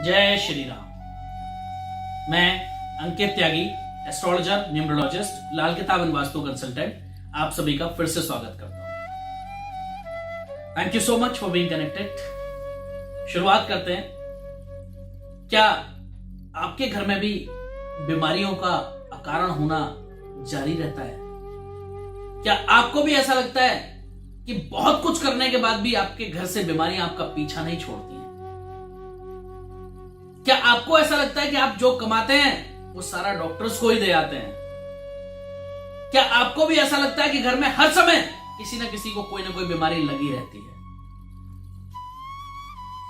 जय श्री राम। मैं अंकित त्यागी, astrologer, numerologist, लाल किताब एंड वास्तु कंसल्टेंट, आप सभी का फिर से स्वागत करता हूं। Thank you so much for being connected. शुरुआत करते हैं। क्या आपके घर में भी बीमारियों का अकारण होना जारी रहता है? क्या आपको भी ऐसा लगता है कि बहुत कुछ करने के बाद भी आपके घर से बीमारियां आपका पीछा नहीं छोड़ती हैं? क्या आपको ऐसा लगता है कि आप जो कमाते हैं वो सारा डॉक्टर्स को ही दे आते हैं? क्या आपको भी ऐसा लगता है कि घर में हर समय किसी न किसी को कोई ना कोई बीमारी लगी रहती है?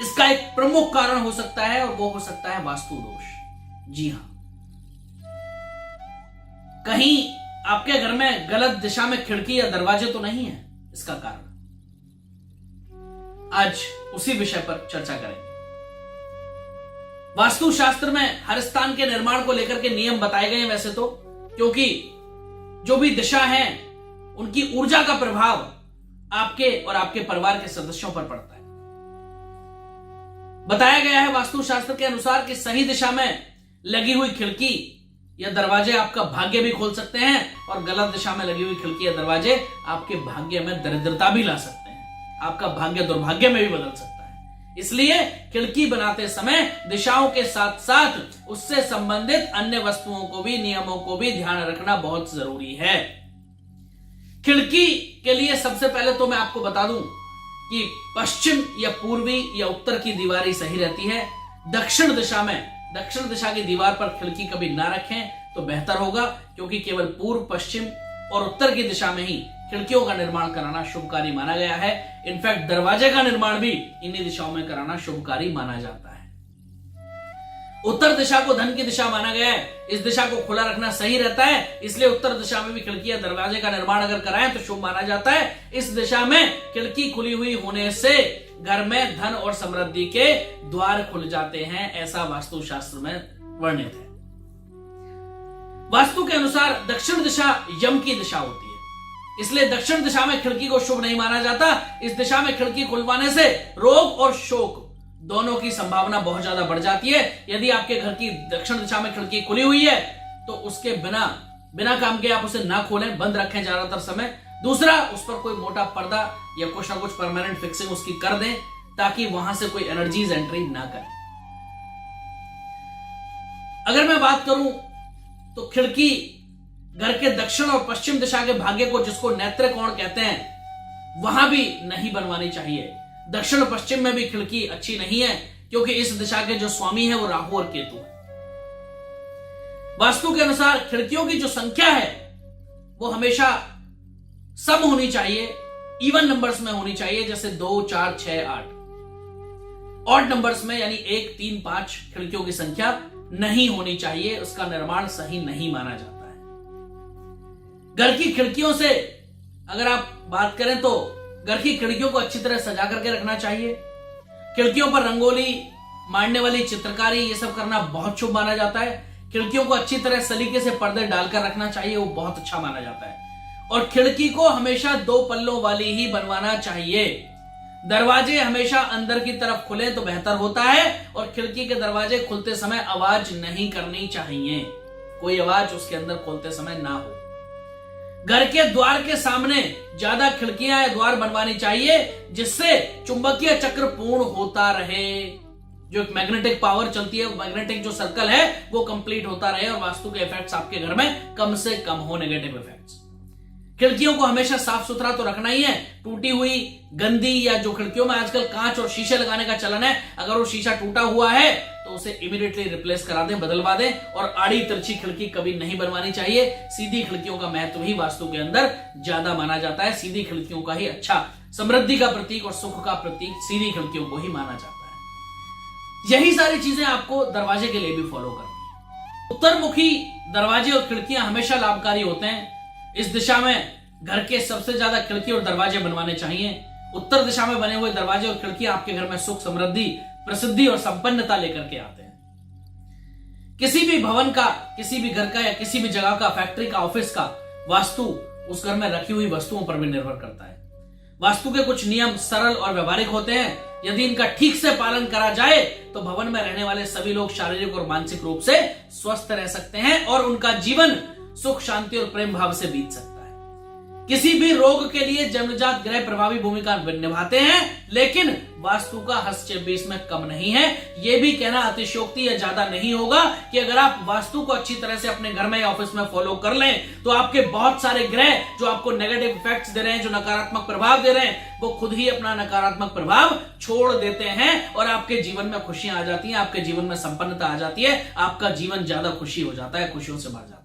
इसका एक प्रमुख कारण हो सकता है और वो हो सकता है वास्तु दोष। जी हां, कहीं आपके घर में गलत दिशा में खिड़की या दरवाजे तो नहीं है इसका कारण? आज उसी विषय पर चर्चा करेंगे। वास्तु शास्त्र में हर स्थान के निर्माण को लेकर के नियम बताए गए हैं वैसे तो, क्योंकि जो भी दिशा है उनकी ऊर्जा का प्रभाव आपके और आपके परिवार के सदस्यों पर पड़ता है। बताया गया है वास्तु शास्त्र के अनुसार कि सही दिशा में लगी हुई खिड़की या दरवाजे आपका भाग्य भी खोल सकते हैं और गलत दिशा में लगी हुई खिड़की या दरवाजे आपके भाग्य में दरिद्रता भी ला सकते हैं, आपका भाग्य दुर्भाग्य में भी बदल सकता है। इसलिए खिड़की बनाते समय दिशाओं के साथ साथ उससे संबंधित अन्य वस्तुओं को भी, नियमों को भी ध्यान रखना बहुत जरूरी है। खिड़की के लिए सबसे पहले तो मैं आपको बता दूं कि पश्चिम या पूर्वी या उत्तर की दीवार सही रहती है। दक्षिण दिशा की दीवार पर खिड़की कभी ना रखें तो बेहतर होगा, क्योंकि केवल पूर्व, पश्चिम और उत्तर की दिशा में ही खिड़कियों का निर्माण कराना शुभकारी माना गया है। इनफैक्ट दरवाजे का निर्माण भी इन्हीं दिशाओं में कराना शुभकारी माना जाता है। उत्तर दिशा को धन की दिशा माना गया है, इस दिशा को खुला रखना सही रहता है, इसलिए उत्तर दिशा में भी खिड़की या दरवाजे का निर्माण अगर कराएं तो शुभ माना जाता है। इस दिशा में खिड़की खुली हुई होने से घर में धन और समृद्धि के द्वार खुल जाते हैं, ऐसा वास्तु शास्त्र में वर्णित है। वास्तु के अनुसार दक्षिण दिशा यम की दिशा होती है, इसलिए दक्षिण दिशा में खिड़की को शुभ नहीं माना जाता। इस दिशा में खिड़की खुलवाने से रोग और शोक दोनों की संभावना बहुत ज्यादा बढ़ जाती है। यदि आपके घर की दक्षिण दिशा में खिड़की खुली हुई है तो उसके बिना काम के आप उसे ना खोलें, बंद रखें ज्यादातर समय। दूसरा, उस पर कोई मोटा पर्दा या कुछ ना कुछ परमानेंट फिक्सिंग उसकी कर दें, ताकि वहां से कोई एनर्जीज एंट्री ना करें। अगर मैं बात करूं तो खिड़की घर के दक्षिण और पश्चिम दिशा के भाग्य को, जिसको नेत्र कोण कहते हैं, वहां भी नहीं बनवानी चाहिए। दक्षिण पश्चिम में भी खिड़की अच्छी नहीं है, क्योंकि इस दिशा के जो स्वामी है वो राहु और केतु है। वास्तु के अनुसार खिड़कियों की जो संख्या है वो हमेशा सम होनी चाहिए, इवन नंबर्स में होनी चाहिए, जैसे 2, 4, 6, 8। ऑड नंबर्स में यानी 1, 3, 5 खिड़कियों की संख्या नहीं होनी चाहिए, उसका निर्माण सही नहीं माना जाता है। घर की खिड़कियों से अगर आप बात करें तो घर की खिड़कियों को अच्छी तरह सजा करके रखना चाहिए। खिड़कियों पर रंगोली, मारने वाली चित्रकारी, ये सब करना बहुत शुभ माना जाता है। खिड़कियों को अच्छी तरह सलीके से पर्दे डालकर रखना चाहिए, वो बहुत अच्छा माना जाता है। और खिड़की को हमेशा 2 पल्लों वाली ही बनवाना चाहिए। दरवाजे हमेशा अंदर की तरफ खुले तो बेहतर होता है, और खिड़की के दरवाजे खुलते समय आवाज नहीं करनी चाहिए, कोई आवाज उसके अंदर खोलते समय ना हो। घर के द्वार के सामने ज्यादा खिड़कियां या द्वार बनवानी चाहिए, जिससे चुंबकीय चक्र पूर्ण होता रहे। जो एक मैग्नेटिक पावर चलती है, मैग्नेटिक जो सर्कल है वो कंप्लीट होता रहे और वास्तु के इफेक्ट्स आपके घर में कम से कम हो, नेगेटिव इफेक्ट्स। खिड़कियों को हमेशा साफ सुथरा तो रखना ही है। टूटी हुई, गंदी, या जो खिड़कियों में आजकल कांच और शीशे लगाने का चलन है, अगर वो शीशा टूटा हुआ है तो उसे इमीडिएटली रिप्लेस करा दें, बदलवा दें। और आड़ी तिरछी खिड़की कभी नहीं बनवानी चाहिए। सीधी खिड़कियों का महत्व ही वास्तु के अंदर ज्यादा माना जाता है। सीधी खिड़कियों का ही अच्छा, समृद्धि का प्रतीक और सुख का प्रतीक सीधी खिड़कियों को ही माना जाता है। यही सारी चीजें आपको दरवाजे के लिए भी फॉलो करनी है। उत्तरमुखी दरवाजे और खिड़कियां हमेशा लाभकारी होते हैं। इस दिशा में घर के सबसे ज्यादा खिड़की और दरवाजे बनवाने चाहिए। उत्तर दिशा में बने हुए दरवाजे और खिड़की आपके घर में सुख, समृद्धि, प्रसिद्धि और संपन्नता लेकर के आते हैं। किसी भी भवन का, किसी भी घर का या किसी भी जगह का, फैक्ट्री का, ऑफिस का वास्तु उस घर में रखी हुई वस्तुओं पर भी निर्भर करता है। वास्तु के कुछ नियम सरल और व्यवहारिक होते हैं, यदि इनका ठीक से पालन करा जाए तो भवन में रहने वाले सभी लोग शारीरिक और मानसिक रूप से स्वस्थ रह सकते हैं और उनका जीवन सुख, शांति और प्रेम भाव से बीत सकता है। किसी भी रोग के लिए जन्मजात ग्रह प्रभावी भूमिका निभाते हैं, लेकिन वास्तु का हस्तक्षेप भी इसमें कम नहीं है। यह भी कहना अतिशयोक्ति या ज्यादा नहीं होगा कि अगर आप वास्तु को अच्छी तरह से अपने घर में या ऑफिस में फॉलो कर लें तो आपके बहुत सारे ग्रह जो आपको नेगेटिव इफेक्ट्स दे रहे हैं, जो नकारात्मक प्रभाव दे रहे हैं, वो खुद ही अपना नकारात्मक प्रभाव छोड़ देते हैं और आपके जीवन में खुशियां आ जाती हैं, आपके जीवन में संपन्नता आ जाती है, आपका जीवन ज्यादा खुशी हो जाता है, खुशियों से भर जाता है।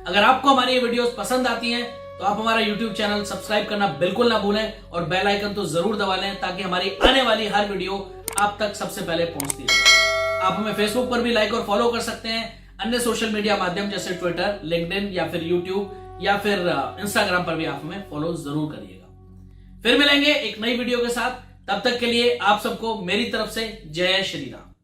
अगर आपको हमारी ये वीडियोस पसंद आती हैं तो आप हमारा YouTube चैनल सब्सक्राइब करना बिल्कुल ना भूलें और बेल आइकन तो जरूर दबा लें ताकि हमारी आने वाली हर वीडियो आप तक सबसे पहले पहुंचती रहे। आप हमें फेसबुक पर भी लाइक और फॉलो कर सकते हैं, अन्य सोशल मीडिया माध्यम जैसे ट्विटर, लिंक्डइन या फिर यूट्यूब या फिर इंस्टाग्राम पर भी आप हमें फॉलो जरूर करिएगा। फिर मिलेंगे एक नई वीडियो के साथ, तब तक के लिए आप सबको मेरी तरफ से जय श्री राम।